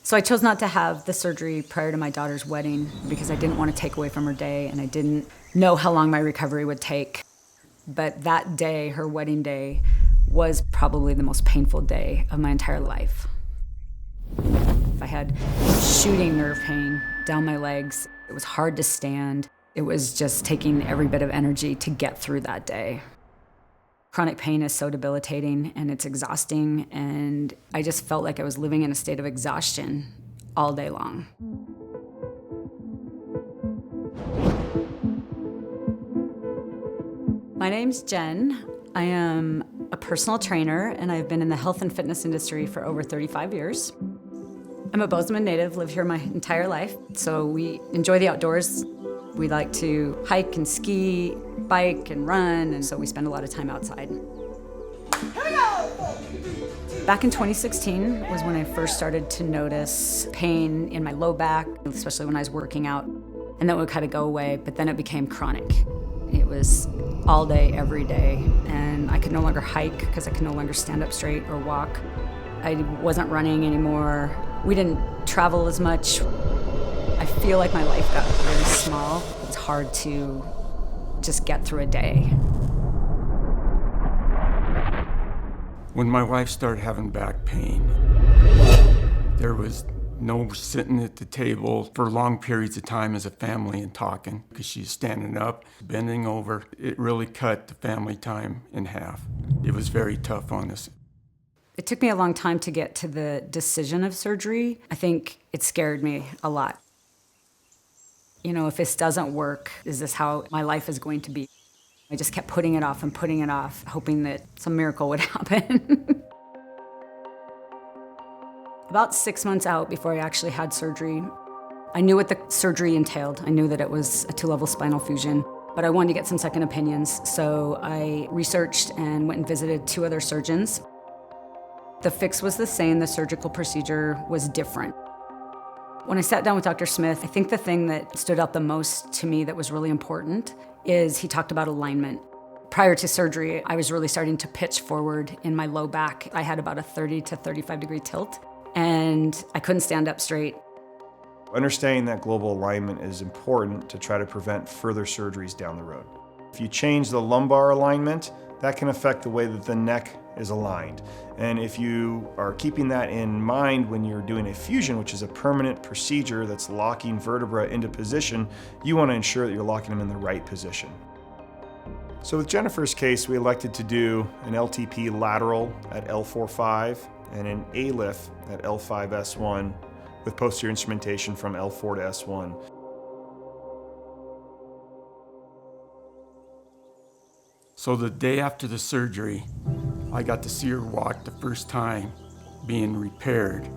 So I chose not to have the surgery prior to my daughter's wedding because I didn't want to take away from her day, and I didn't know how long my recovery would take. But that day, her wedding day, was probably the most painful day of my entire life. I had shooting nerve pain down my legs. It was hard to stand. It was just taking every bit of energy to get through that day. Chronic pain is so debilitating and it's exhausting, and I just felt like I was living in a state of exhaustion all day long. My name's Jen. I am a personal trainer, and I've been in the health and fitness industry for over 35 years. I'm a Bozeman native, lived here my entire life, so we enjoy the outdoors. We like to hike and ski, bike and run, and so we spend a lot of time outside. Here we go! Back in 2016 was when I first started to notice pain in my low back, especially when I was working out, and that would kind of go away, but then it became chronic. It was all day, every day, and I could no longer hike because I could no longer stand up straight or walk. I wasn't running anymore. We didn't travel as much. I feel like my life got really small. It was hard to just get through a day. When my wife started having back pain, there was no sitting at the table for long periods of time as a family and talking, because she's standing up, bending over. It really cut the family time in half. It was very tough on us. It took me a long time to get to the decision of surgery. I think it scared me a lot. You know, if this doesn't work, is this how my life is going to be? I just kept putting it off and putting it off, hoping that some miracle would happen. About 6 months out before I actually had surgery, I knew what the surgery entailed. I knew that it was a 2-level spinal fusion, but I wanted to get some second opinions, so I researched and went and visited 2 other surgeons. The fix was the same, the surgical procedure was different. When I sat down with Dr. Smith, I think the thing that stood out the most to me that was really important is he talked about alignment. Prior to surgery, I was really starting to pitch forward in my low back. I had about a 30 to 35 degree tilt, and I couldn't stand up straight. Understanding that global alignment is important to try to prevent further surgeries down the road. If you change the lumbar alignment, that can affect the way that the neck is aligned. And if you are keeping that in mind when you're doing a fusion, which is a permanent procedure that's locking vertebra into position, you want to ensure that you're locking them in the right position. So with Jennifer's case, we elected to do an LTP lateral at L4-5 and an ALIF at L5-S1 with posterior instrumentation from L4 to S1. So the day after the surgery, I got to see her walk the first time being repaired,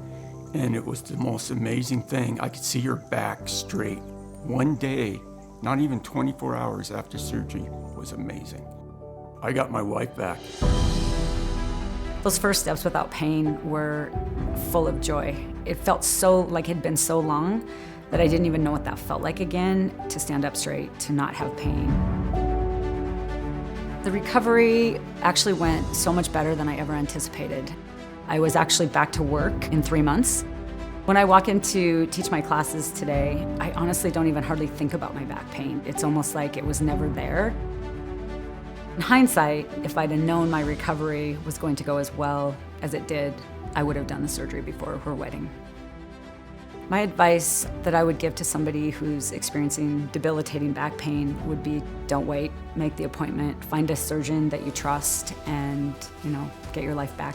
and it was the most amazing thing. I could see her back straight. One day, not even 24 hours after surgery, was amazing. I got my wife back. Those first steps without pain were full of joy. It felt so like it had been so long that I didn't even know what that felt like again, to stand up straight, to not have pain. The recovery actually went so much better than I ever anticipated. I was actually back to work in 3 months. When I walk in to teach my classes today, I honestly don't even hardly think about my back pain. It's almost like it was never there. In hindsight, if I'd have known my recovery was going to go as well as it did, I would have done the surgery before her wedding. My advice that I would give to somebody who's experiencing debilitating back pain would be, don't wait, make the appointment, find a surgeon that you trust, and get your life back.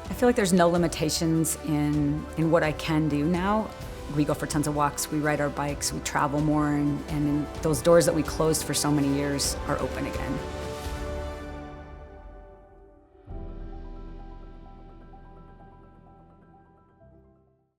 I feel like there's no limitations in what I can do now. We go for tons of walks, we ride our bikes, we travel more, and those doors that we closed for so many years are open again.